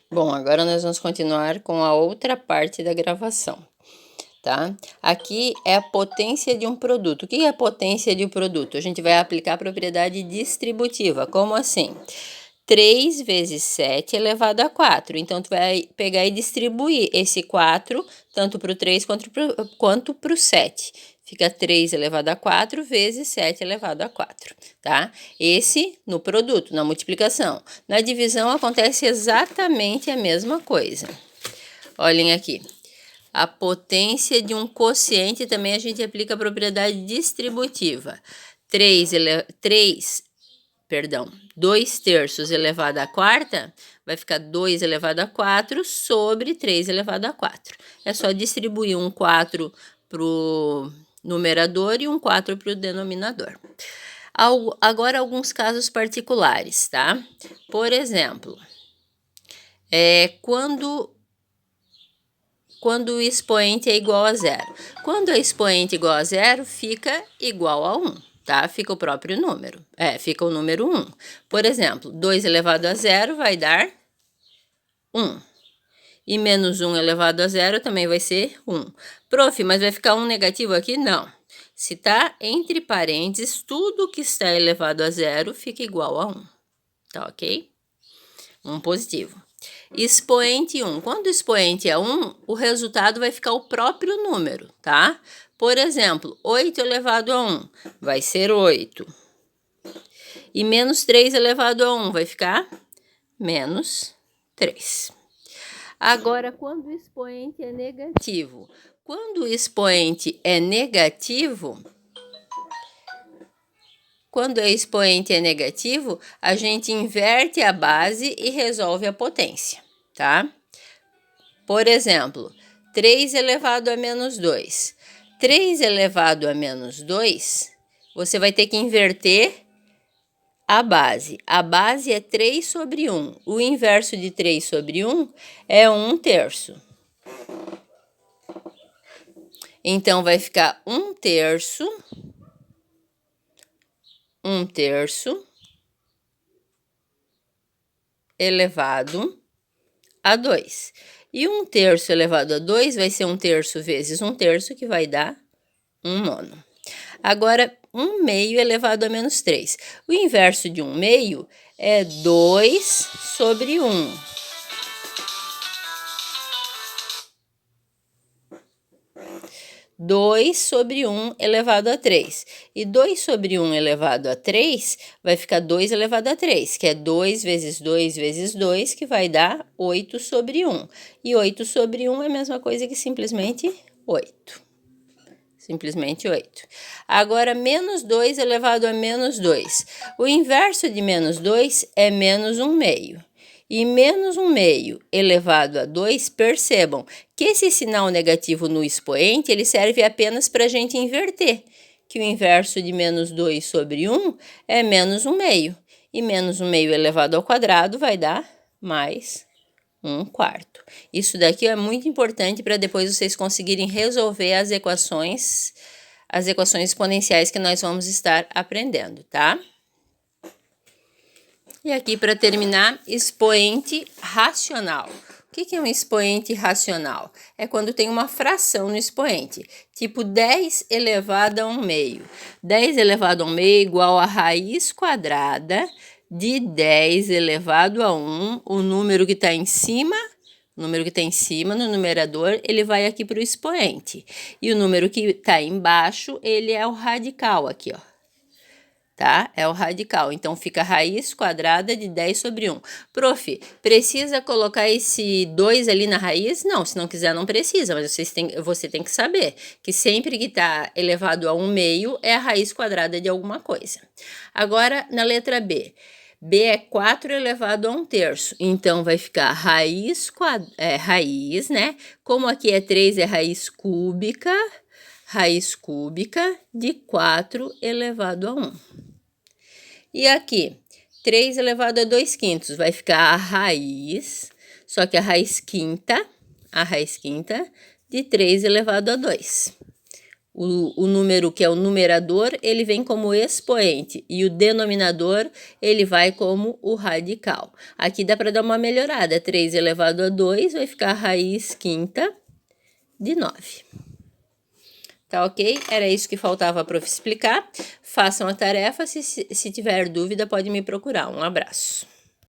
Bom, agora nós vamos continuar com a outra parte da gravação, tá? Aqui é a potência de um produto. O que é a potência de um produto? A gente vai aplicar a propriedade distributiva. Como assim? 3 vezes 7 elevado a 4. Então, tu vai pegar e distribuir esse 4, tanto para o 3 quanto para o 7. Fica 3 elevado a 4 vezes 7 elevado a 4, tá? Esse no produto, na multiplicação. Na divisão acontece exatamente a mesma coisa. Olhem aqui. A potência de um quociente também a gente aplica a propriedade distributiva. 2 terços elevado à quarta vai ficar 2 elevado a 4 sobre 3 elevado a 4. É só distribuir um 4 para o numerador e um 4 para o denominador. Agora, alguns casos particulares, tá? Por exemplo, quando o expoente é igual a zero. Quando o expoente é igual a zero, fica igual a 1, tá? Fica o próprio número. Fica o número 1. Por exemplo, 2 elevado a zero vai dar 1. E menos 1 elevado a zero também vai ser 1. Prof, mas vai ficar um negativo aqui? Não. Se está entre parênteses, tudo que está elevado a zero fica igual a 1. Tá ok? Um positivo. Expoente 1. Quando o expoente é 1, o resultado vai ficar o próprio número, tá? Por exemplo, 8 elevado a 1 vai ser 8. E menos 3 elevado a 1 vai ficar menos 3. Agora, quando o expoente é negativo. Quando o expoente é negativo, a gente inverte a base e resolve a potência, tá? Por exemplo, 3 elevado a menos 2. 3 elevado a menos 2, você vai ter que inverter a base. A base é 3 sobre 1. O inverso de 3 sobre 1 é 1 terço. Então, vai ficar 1 terço elevado a 2. E 1 terço elevado a 2 vai ser 1 terço vezes 1 terço, que vai dar 1 nono. Agora, 1 meio elevado a menos 3. O inverso de 1 meio é 2 sobre 1. 2 sobre 1 elevado a 3. E 2 sobre 1 elevado a 3 vai ficar 2 elevado a 3, que é 2 vezes 2 vezes 2, que vai dar 8 sobre 1. E 8 sobre 1 é a mesma coisa que simplesmente 8. Simplesmente 8. Agora, menos 2 elevado a menos 2. O inverso de menos 2 é menos 1 meio. E menos 1 meio elevado a 2, percebam que esse sinal negativo no expoente, ele serve apenas para a gente inverter, que o inverso de menos 2 sobre 1 é menos 1 meio. E menos 1 meio elevado ao quadrado vai dar mais 1 quarto. Isso daqui é muito importante para depois vocês conseguirem resolver as equações exponenciais que nós vamos estar aprendendo, tá? E aqui, para terminar, expoente racional. O que é um expoente racional? É quando tem uma fração no expoente, tipo 10 elevado a 1 meio. 10 elevado a 1 meio é igual a raiz quadrada de 10 elevado a 1, o número que está em cima, no numerador, ele vai aqui para o expoente. E o número que está embaixo, ele é o radical aqui, ó. Tá? É o radical. Então, fica raiz quadrada de 10 sobre 1. Prof, precisa colocar esse 2 ali na raiz? Não, se não quiser, não precisa. Mas você tem que saber que sempre que está elevado a 1 meio é a raiz quadrada de alguma coisa. Agora, na letra B. B é 4 elevado a 1 terço. Então, vai ficar raiz, né? Como aqui é 3, é raiz cúbica de 4 elevado a 1. E aqui, 3 elevado a 2 quintos, vai ficar a raiz, só que a raiz quinta de 3 elevado a 2. o número que é o numerador, ele vem como expoente, e o denominador, ele vai como o radical. Aqui dá para dar uma melhorada, 3 elevado a 2 vai ficar a raiz quinta de 9. Tá ok? Era isso que faltava para eu explicar. Façam a tarefa, se tiver dúvida pode me procurar. Um abraço.